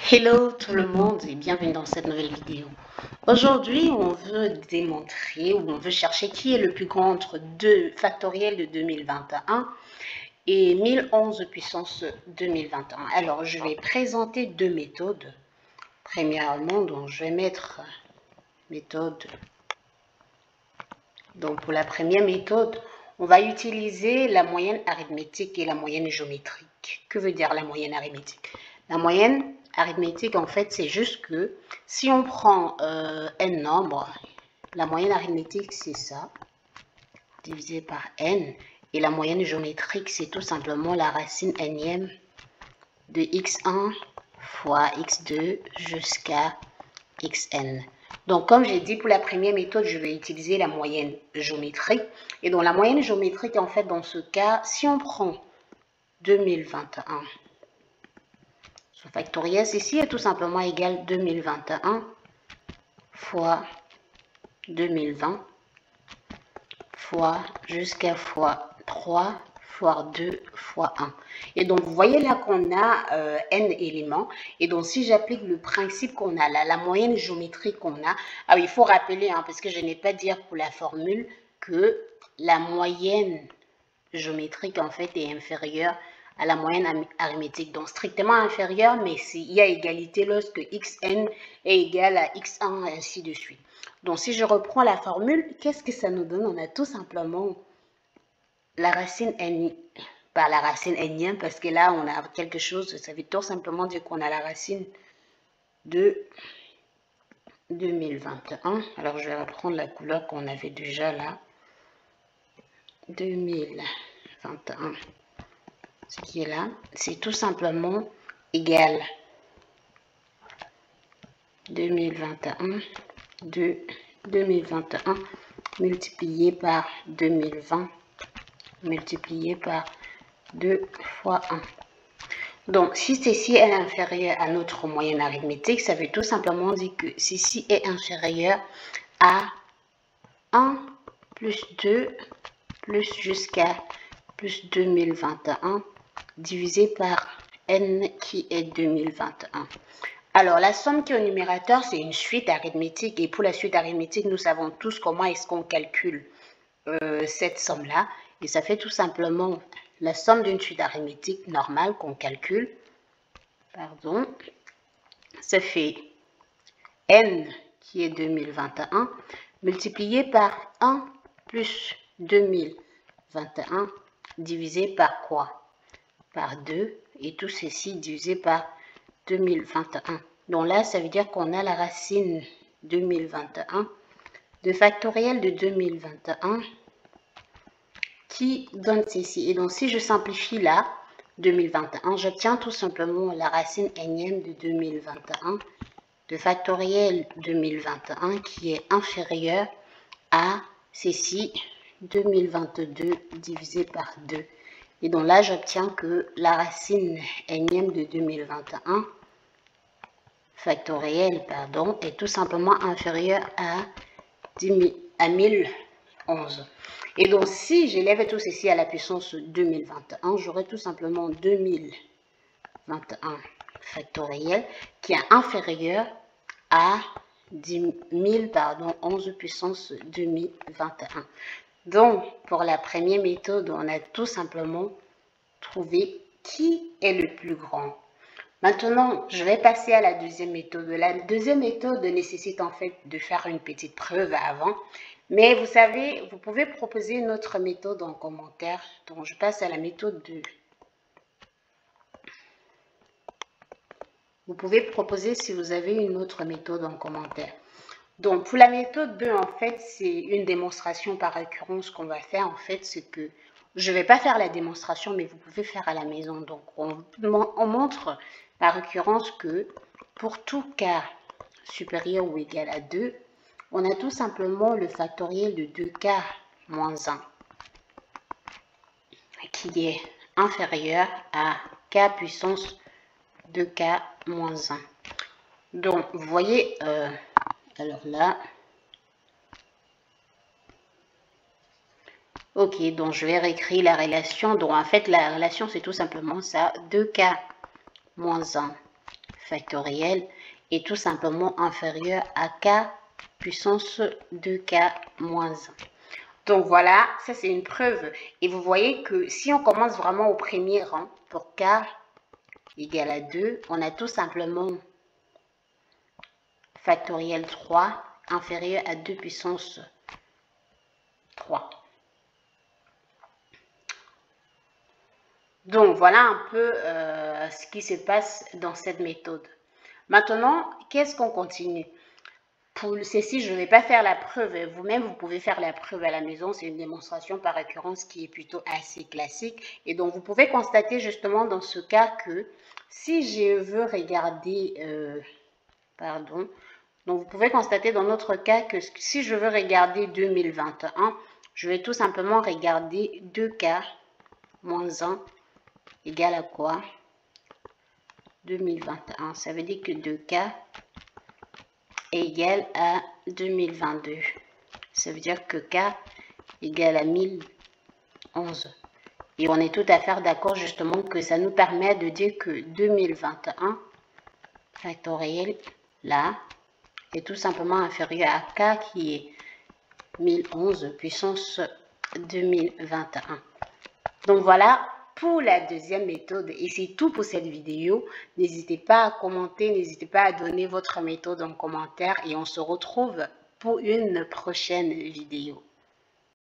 Hello tout le monde et bienvenue dans cette nouvelle vidéo. Aujourd'hui, on veut démontrer ou on veut chercher qui est le plus grand entre 2 factoriel de 2021 et 1011 puissance 2021. Alors, je vais présenter deux méthodes. Premièrement, donc, je vais mettre méthode. Donc, pour la première méthode, on va utiliser la moyenne arithmétique et la moyenne géométrique. Que veut dire la moyenne arithmétique? La moyenne arithmétique, en fait, c'est juste que si on prend n nombres, la moyenne arithmétique, c'est ça, divisé par n. Et la moyenne géométrique, c'est tout simplement la racine nème de x1 fois x2 jusqu'à xn. Donc, comme j'ai dit, pour la première méthode, je vais utiliser la moyenne géométrique. Et donc, la moyenne géométrique, en fait, dans ce cas, si on prend 2021, son factoriel, ceci est tout simplement égal 2021 fois 2020 fois jusqu'à fois 3 fois 2 fois 1. Et donc, vous voyez là qu'on a n éléments. Et donc, si j'applique le principe qu'on a là, la moyenne géométrique qu'on a, ah oui, il faut rappeler, hein, parce que je n'ai pas dit pour la formule que la moyenne géométrique, en fait, est inférieure à la moyenne arithmétique. Donc, strictement inférieure, mais il y a égalité lorsque xn est égal à x1, et ainsi de suite. Donc, si je reprends la formule, qu'est-ce que ça nous donne? On a tout simplement la racine n par la racine nème, parce que là, on a quelque chose, ça veut tout simplement dire qu'on a la racine de 2021. Alors, je vais reprendre la couleur qu'on avait déjà là. 2021. Ce qui est là, c'est tout simplement égal 2021 de 2021 multiplié par 2020 multiplié par 2 fois 1. Donc, si ceci est inférieur à notre moyenne arithmétique, ça veut tout simplement dire que ceci est inférieur à 1 plus 2 plus jusqu'à plus 2021 divisé par n qui est 2021. Alors, la somme qui est au numérateur, c'est une suite arithmétique. Et pour la suite arithmétique, nous savons tous comment est-ce qu'on calcule cette somme-là. Et ça fait tout simplement la somme d'une suite arithmétique normale qu'on calcule. Pardon. Ça fait n qui est 2021 multiplié par 1 plus 2021 divisé par quoi? Par 2, et tout ceci divisé par 2021. Donc là, ça veut dire qu'on a la racine 2021 de factoriel de 2021 qui donne ceci. Et donc, si je simplifie là, 2021, j'obtiens tout simplement la racine nème de 2021 de factoriel 2021 qui est inférieur à ceci, 2022 divisé par 2. Et donc là, j'obtiens que la racine nème de 2021 factoriel, pardon, est tout simplement inférieure à 1011. Et donc, si j'élève tout ceci à la puissance 2021, j'aurai tout simplement 2021 factoriel qui est inférieur à 10 000, pardon, 11 puissance 2021. Donc, pour la première méthode, on a tout simplement trouvé qui est le plus grand. Maintenant, je vais passer à la deuxième méthode. La deuxième méthode nécessite en fait de faire une petite preuve avant. Mais vous savez, vous pouvez proposer une autre méthode en commentaire. Donc, je passe à la méthode 2. Vous pouvez proposer si vous avez une autre méthode en commentaire. Donc, pour la méthode 2, en fait, c'est une démonstration par récurrence qu'on va faire. En fait, c'est que je ne vais pas faire la démonstration, mais vous pouvez faire à la maison. Donc, on montre par récurrence que pour tout cas supérieur ou égal à 2, on a tout simplement le factoriel de 2k moins 1 qui est inférieur à k puissance 2k moins 1. Donc, vous voyez, alors là, ok, donc je vais réécrire la relation. Donc, en fait, la relation, c'est tout simplement ça, 2k moins 1 factoriel est tout simplement inférieur à k puissance 2k moins 1. Donc voilà, ça c'est une preuve. Et vous voyez que si on commence vraiment au premier rang, pour k égale à 2, on a tout simplement factoriel 3 inférieur à 2 puissance 3. Donc voilà un peu ce qui se passe dans cette méthode. Maintenant, qu'est-ce qu'on continue? Pour ceci, je ne vais pas faire la preuve. Vous-même, vous pouvez faire la preuve à la maison. C'est une démonstration par récurrence qui est plutôt assez classique. Et donc, vous pouvez constater justement dans ce cas que si je veux regarder... Donc, vous pouvez constater dans notre cas que si je veux regarder 2021, je vais tout simplement regarder 2k moins 1 égale à quoi? 2021. Ça veut dire que 2k est égal à 2022. Ça veut dire que k égale à 1011. Et on est tout à fait d'accord justement que ça nous permet de dire que 2021 factoriel là est tout simplement inférieur à k qui est 1011 puissance 2021. Donc voilà pour la deuxième méthode, et c'est tout pour cette vidéo. N'hésitez pas à commenter, n'hésitez pas à donner votre méthode en commentaire, et on se retrouve pour une prochaine vidéo.